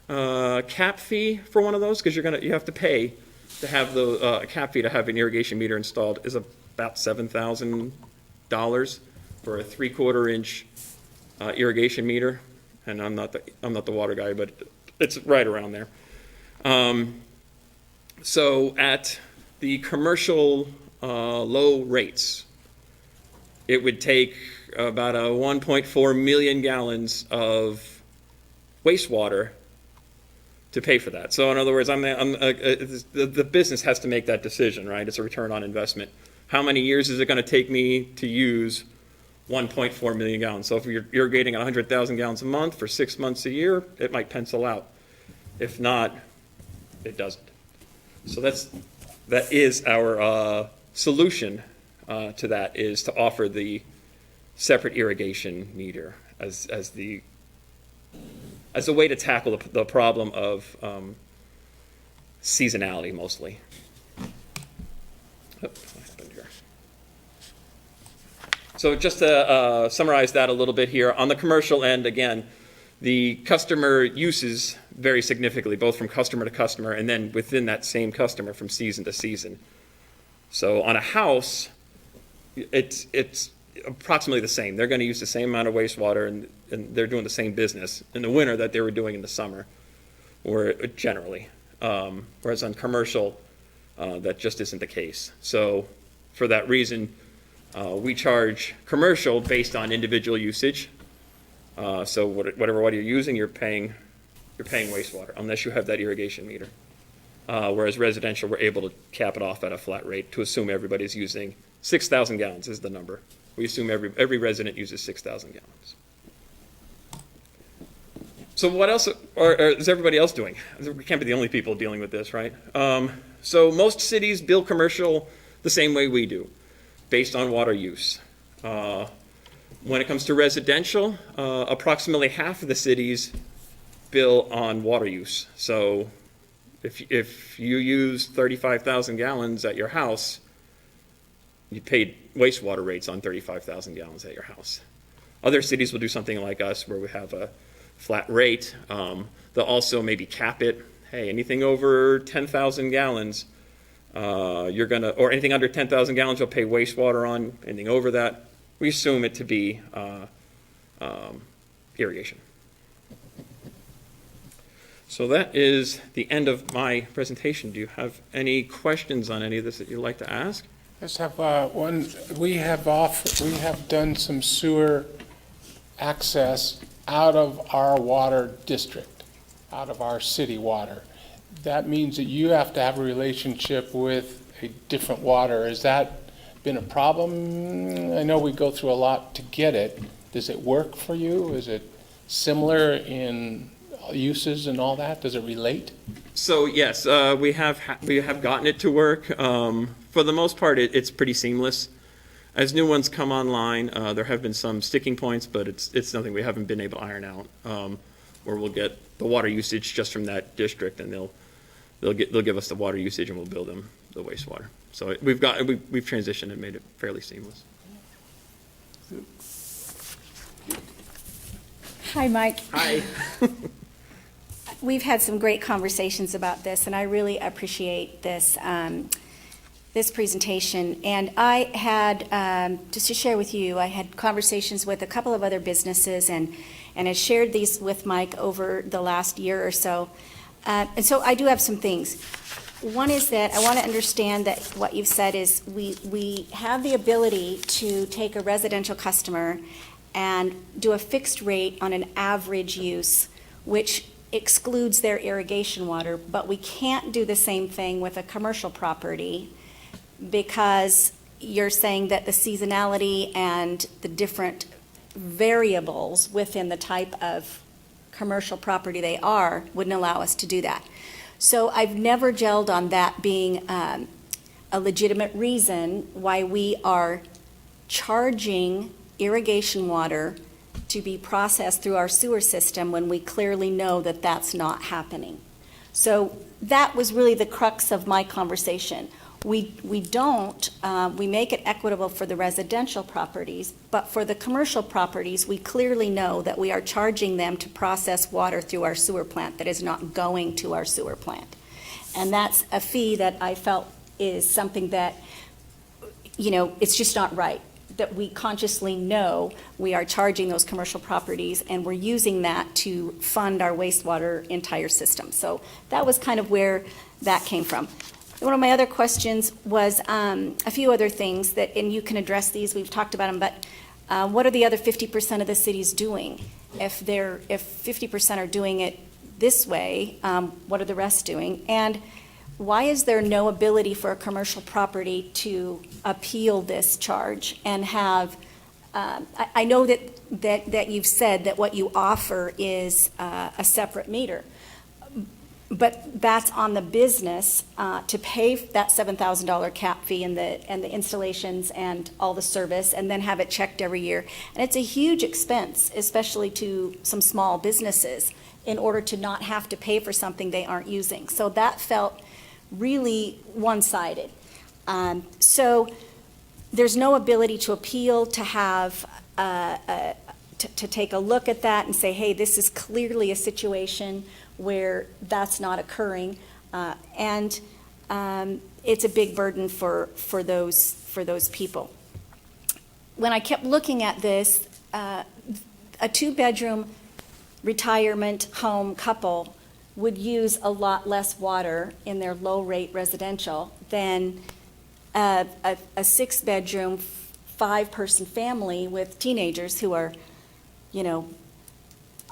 cap fee for one of those, because you have to pay to have the cap fee to have an irrigation meter installed, is about $7,000 for a 3/4 inch irrigation meter. And I'm not the water guy, but it's right around there. So at the commercial low rates, it would take about 1.4 million gallons of wastewater to pay for that. So in other words, the business has to make that decision, right? It's a return on investment. How many years is it going to take me to use 1.4 million gallons? So if you're irrigating 100,000 gallons a month for 6 months a year, it might pencil out. If not, it doesn't. So that is our solution to that, is to offer the separate irrigation meter as a way to tackle the problem of seasonality, mostly. What happened here? So just to summarize that a little bit here, on the commercial end, again, the customer uses vary significantly, both from customer to customer, and then within that same customer from season to season. So on a house, it's approximately the same. They're going to use the same amount of wastewater, and they're doing the same business in the winter that they were doing in the summer, or generally. Whereas on commercial, that just isn't the case. So for that reason, we charge commercial based on individual usage. So whatever water you're using, you're paying wastewater, unless you have that irrigation meter. Whereas residential, we're able to cap it off at a flat rate to assume everybody's using 6,000 gallons is the number. We assume every resident uses 6,000 gallons. So what else is everybody else doing? We can't be the only people dealing with this, right? So most cities build commercial the same way we do, based on water use. When it comes to residential, approximately half of the cities bill on water use. So if you use 35,000 gallons at your house, you paid wastewater rates on 35,000 gallons at your house. Other cities will do something like us, where we have a flat rate. They'll also maybe cap it. Hey, anything over 10,000 gallons, or anything under 10,000 gallons, you'll pay wastewater on. Anything over that, we assume it to be irrigation. So that is the end of my presentation. Do you have any questions on any of this that you'd like to ask? I just have one. We have done some sewer access out of our water district, out of our city water. That means that you have to have a relationship with a different water. Has that been a problem? I know we go through a lot to get it. Does it work for you? Is it similar in uses and all that? Does it relate? So yes, we have gotten it to work. For the most part, it's pretty seamless. As new ones come online, there have been some sticking points, but it's nothing we haven't been able to iron out. Where we'll get the water usage just from that district, and they'll give us the water usage, and we'll bill them the wastewater. So we've transitioned and made it fairly seamless. Hi, Mike. Hi. We've had some great conversations about this, and I really appreciate this, this presentation. And I had, just to share with you, I had conversations with a couple of other businesses and I shared these with Mike over the last year or so. And so I do have some things. One is that I want to understand that what you've said is we have the ability to take a residential customer and do a fixed rate on an average use, which excludes their irrigation water, but we can't do the same thing with a commercial property because you're saying that the seasonality and the different variables within the type of commercial property they are wouldn't allow us to do that. So I've never gelled on that being a legitimate reason why we are charging irrigation water to be processed through our sewer system when we clearly know that that's not happening. So that was really the crux of my conversation. We make it equitable for the residential properties, but for the commercial properties, we clearly know that we are charging them to process water through our sewer plant that is not going to our sewer plant. And that's a fee that I felt is something that, it's just not right, that we consciously know we are charging those commercial properties and we're using that to fund our wastewater entire system. So that was kind of where that came from. One of my other questions was a few other things that, and you can address these, we've talked about them, but what are the other 50% of the cities doing? If 50% are doing it this way, what are the rest doing? And why is there no ability for a commercial property to appeal this charge and have, I know that you've said that what you offer is a separate meter, but that's on the business to pay that $7,000 cap fee and the installations and all the service and then have it checked every year. And it's a huge expense, especially to some small businesses, in order to not have to pay for something they aren't using. So that felt really one-sided. So there's no ability to appeal, to have to take a look at that and say, hey, this is clearly a situation where that's not occurring, and it's a big burden for those people. When I kept looking at this, a 2-bedroom retirement home couple would use a lot less water in their low-rate residential than a 6-bedroom, 5-person family with teenagers who are,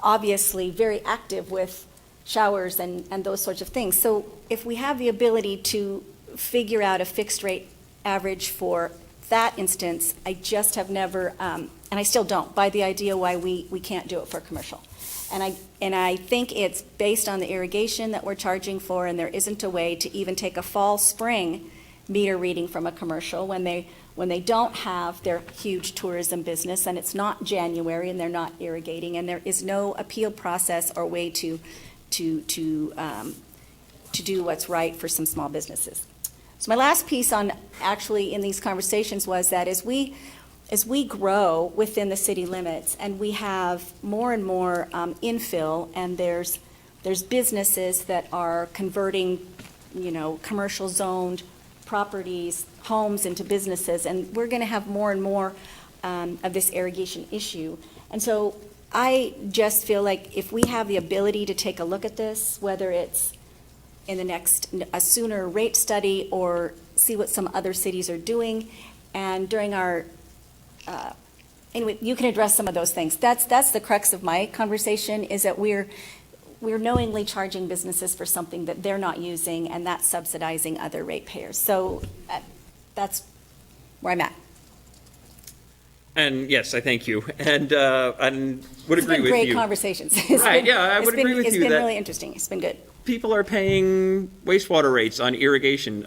obviously very active with showers and those sorts of things. So if we have the ability to figure out a fixed rate average for that instance, I just have never, and I still don't, buy the idea why we can't do it for commercial. And I think it's based on the irrigation that we're charging for, and there isn't a way to even take a fall-spring meter reading from a commercial when they don't have their huge tourism business and it's not January and they're not irrigating and there is no appeal process or way to do what's right for some small businesses. So my last piece on actually in these conversations was that as we grow within the city limits and we have more and more infill and there's businesses that are converting, commercial zoned properties, homes into businesses, and we're going to have more and more of this irrigation issue. And so I just feel like if we have the ability to take a look at this, whether it's in a sooner rate study or see what some other cities are doing, and during our anyway, you can address some of those things. That's the crux of my conversation, is that we're knowingly charging businesses for something that they're not using, and that's subsidizing other ratepayers. So that's where I'm at. And yes, I thank you, and would agree with It's been great you. conversations. Right, yeah, I would agree with It's you been that- really interesting. It's been good. People are paying wastewater rates on irrigation,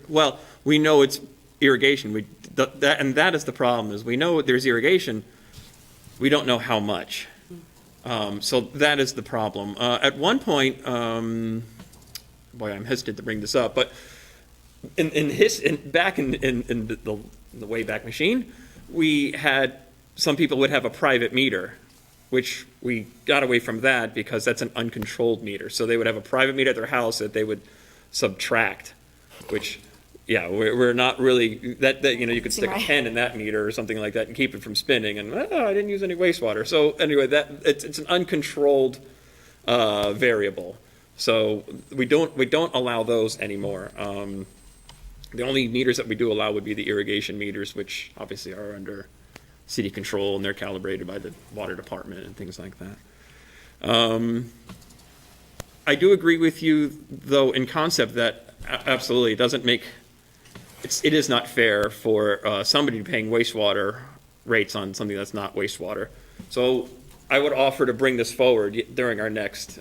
well, we know it's irrigation, that is the problem, is we know there's irrigation, we don't know how much. So that is the problem. At one point, boy, I'm hesitant to bring this up, but back in the Wayback Machine, we had, some people would have a private meter, which we got away from that because that's an uncontrolled meter. So they would have a private meter at their house that they would subtract, which, yeah, we're not really, that you know, you could stick a Right. pen in that meter or something like that and keep it from spinning, and, I didn't use any wastewater. So anyway, it's an uncontrolled variable. So we don't allow those anymore. The only meters that we do allow would be the irrigation meters, which obviously are under city control, and they're calibrated by the water department and things like that. I do agree with you, though, in concept that absolutely it doesn't make, it is not fair for somebody paying wastewater rates on something that's not wastewater. So I would offer to bring this forward during our next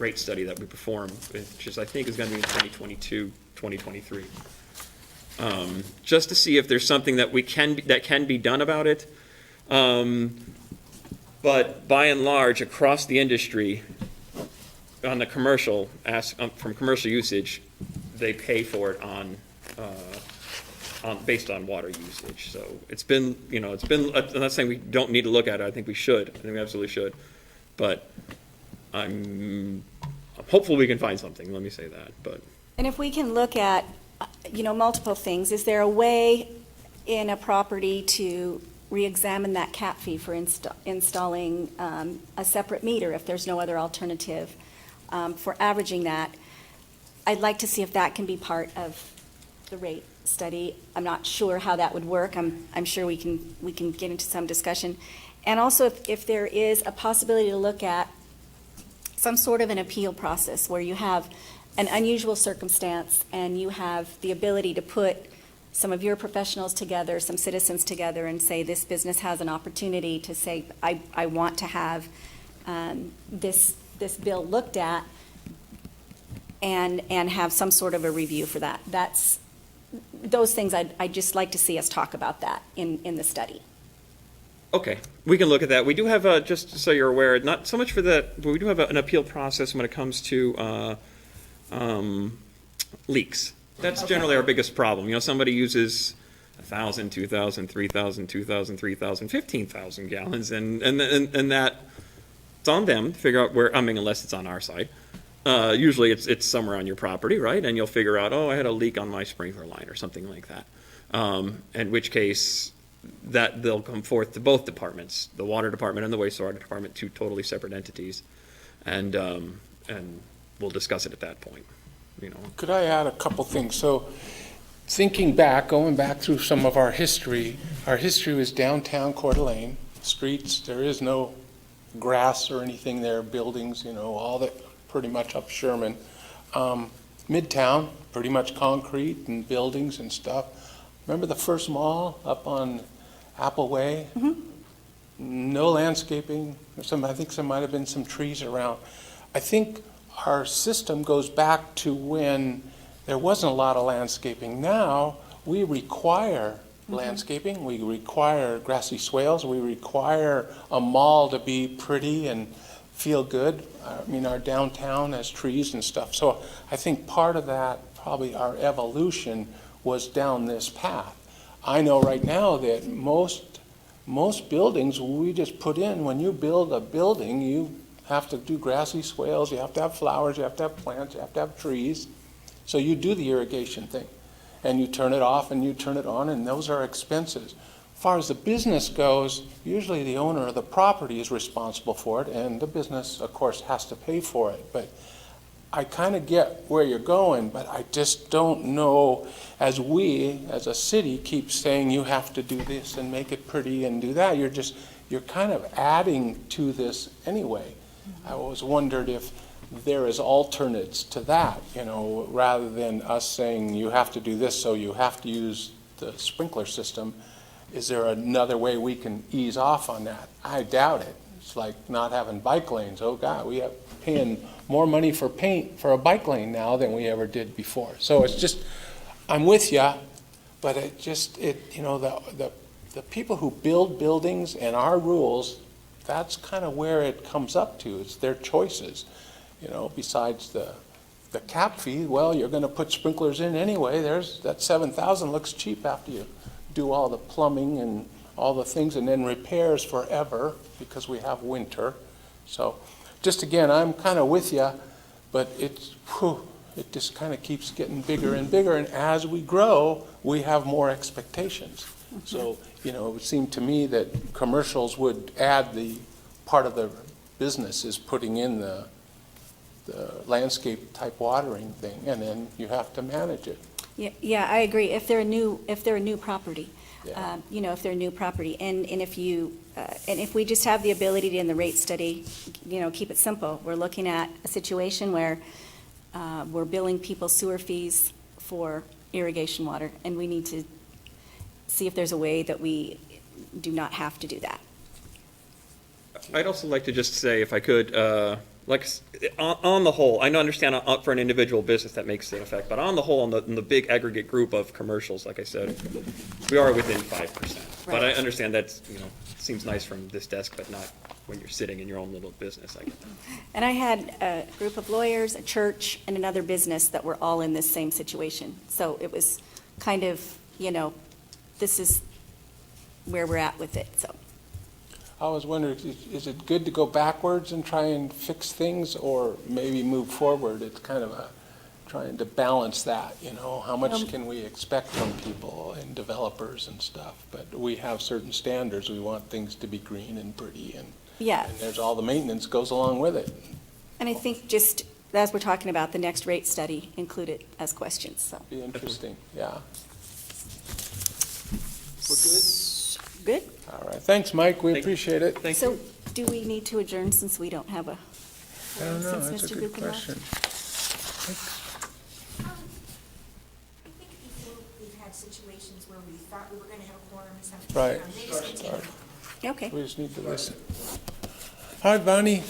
rate study that we perform, which is, I think, is going to be in 2022, 2023. Just to see if there's something that can be done about it. But by and large, across the industry, on the commercial, from commercial usage, they pay for it based on water usage. So it's been, I'm not saying we don't need to look at it. I think we should. I think we absolutely should. But I'm hopeful we can find something. Let me say that. But And if we can look at, multiple things, is there a way in a property to re-examine that cap fee for installing a separate meter if there's no other alternative for averaging that? I'd like to see if that can be part of the rate study. I'm not sure how that would work. I'm sure we can get into some discussion. And also if there is a possibility to look at some sort of an appeal process where you have an unusual circumstance and you have the ability to put some of your professionals together, some citizens together, and say this business has an opportunity to say, I want to have this bill looked at and have some sort of a review for that. Those things, I'd just like to see us talk about that in the study. okay, we can look at that. We do have, just so you're aware, not so much for that, but we do have an appeal process when it comes to leaks. That's generally our biggest problem. Somebody uses 1,000, 2,000, 3,000, 2,000, 3,000, 15,000 gallons, and that, it's on them to figure out where, unless it's on our side. Usually it's somewhere on your property, right? And you'll figure out, I had a leak on my sprinkler line or something like that. In which case, that they'll come forth to both departments, the water department and the wastewater department, two totally separate entities. And we'll discuss it at that point, Could I add a couple things? So thinking back, going back through some of our history was downtown Coeur d'Alene, streets, there is no grass or anything there, buildings, all that pretty much up Sherman. Midtown, pretty much concrete and buildings and stuff. Remember the first mall up on Apple Way? Mm-hmm. No landscaping. I think there might have been some trees around. I think our system goes back to when there wasn't a lot of landscaping. Now, we require landscaping, we require grassy swales, we require a mall to be pretty and feel good. Our downtown has trees and stuff. So I think part of that, probably our evolution, was down this path. I know right now that most buildings, we just put in, when you build a building, you have to do grassy swales, you have to have flowers, you have to have plants, you have to have trees. So you do the irrigation thing, and you turn it off and you turn it on, and those are expenses. As far as the business goes, usually the owner of the property is responsible for it, and the business, of course, has to pay for it. But I kind of get where you're going, but I just don't know, as we, as a city, keep saying you have to do this and make it pretty and do that, you're kind of adding to this anyway. I always wondered if there is alternates to that, rather than us saying you have to do this, so you have to use the sprinkler system. Is there another way we can ease off on that? I doubt it. It's like not having bike lanes. Oh God, we are paying more money for paint for a bike lane now than we ever did before. So it's just, I'm with you, but the people who build buildings and our rules, that's kind of where it comes up to. It's their choices. Besides the cap fee, well, you're going to put sprinklers in anyway. There's that $7,000 looks cheap after you do all the plumbing and all the things, and then repairs forever because we have winter. So just again, I'm kind of with you, but it just kind of keeps getting bigger and bigger, and as we grow, we have more expectations. So, it would seem to me that commercials would add the part of the business is putting in the landscape type watering thing, and then you have to manage it. Yeah, I agree. If they're a new property, Yeah. if they're a new property, and if we just have the ability to, in the rate study, keep it simple. We're looking at a situation where we're billing people sewer fees for irrigation water, and we need to see if there's a way that we do not have to do that. I'd also like to just say, if I could, on the whole, I understand for an individual business that makes an effect, but on the whole, in the big aggregate group of commercials, like I said, we are within 5%. But I Right. understand that's, seems nice from this desk, but not when you're sitting in your own little business. I get that. And I had a group of lawyers, a church, and another business that were all in this same situation. So it was kind of, this is where we're at with it, so. I was wondering, is it good to go backwards and try and fix things, or maybe move forward? It's kind of trying to balance that, how much can we expect from people and developers and stuff? But we have certain standards. We want things to be green and pretty, and Yeah, there's all the maintenance goes along with it. and I think just as we're talking about the next rate study, include it as questions, so. Be interesting, yeah. We're good? Good? All right, thanks, Mike, we Thank- appreciate it. Thank So you. do we need to adjourn since we don't have a, I don't know, since that's a Mr. good Buchan left? question. I think before we've had situations where we thought we were gonna have a quorum or something. Right. They just continue. Okay. We just need to listen. Hi, Bonnie.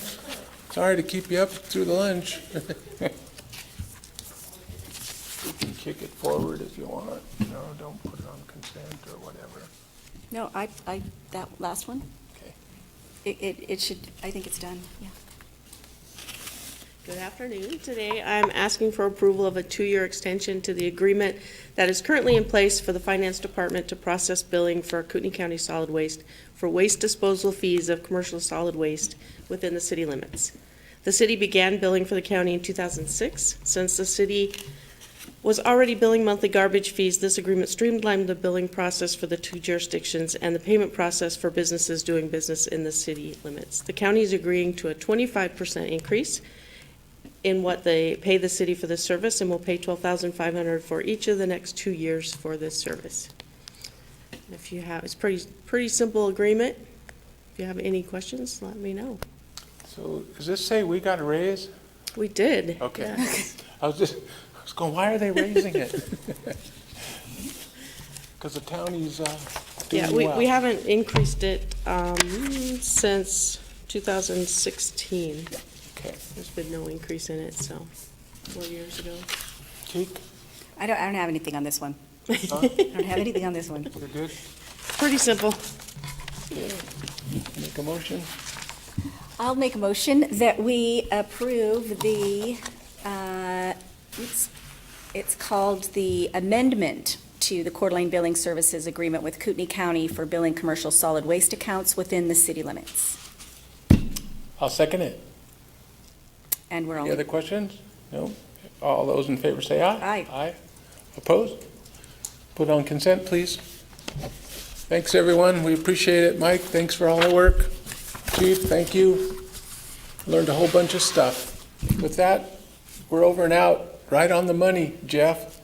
Sorry to keep you up through the lunch. You can kick it forward if you want. No, don't put it on consent or whatever. No, that last one, Okay. it should, I think it's done, yeah. Good afternoon. Today, I'm asking for approval of a 2-year extension to the agreement that is currently in place for the Finance Department to process billing for Kootenai County Solid Waste for waste disposal fees of commercial solid waste within the city limits. The city began billing for the county in 2006. Since the city was already billing monthly garbage fees, this agreement streamlined the billing process for the 2 jurisdictions and the payment process for businesses doing business in the city limits. The county is agreeing to a 25% increase in what they pay the city for this service, and will pay $12,500 for each of the next 2 years for this service. If you have, it's pretty simple agreement. If you have any questions, let me know. So does this say we got a raise? We did. Okay. yeah. I was going, why are they raising it? Because the county's Yeah, doing well. we haven't increased it since 2016. Okay. There's been no increase in it, so 4 years ago. Keek, I don't have anything on this one. huh? I don't have anything on this one. You're good? Pretty simple. Okay. Make a motion? I'll make a motion that we approve the, it's called the amendment to the Coeur d'Alene Billing Services Agreement with Kootenai County for billing commercial solid waste accounts within the city limits. I'll second it. And we're Any other only, questions? No? All those in favor say aye. Aye. Aye. Opposed? Put on consent, please. Thanks, everyone. We appreciate it. Mike, thanks for all the work. Chief, thank you. Learned a whole bunch of stuff. With that, We're over and out. Right on the money, Jeff.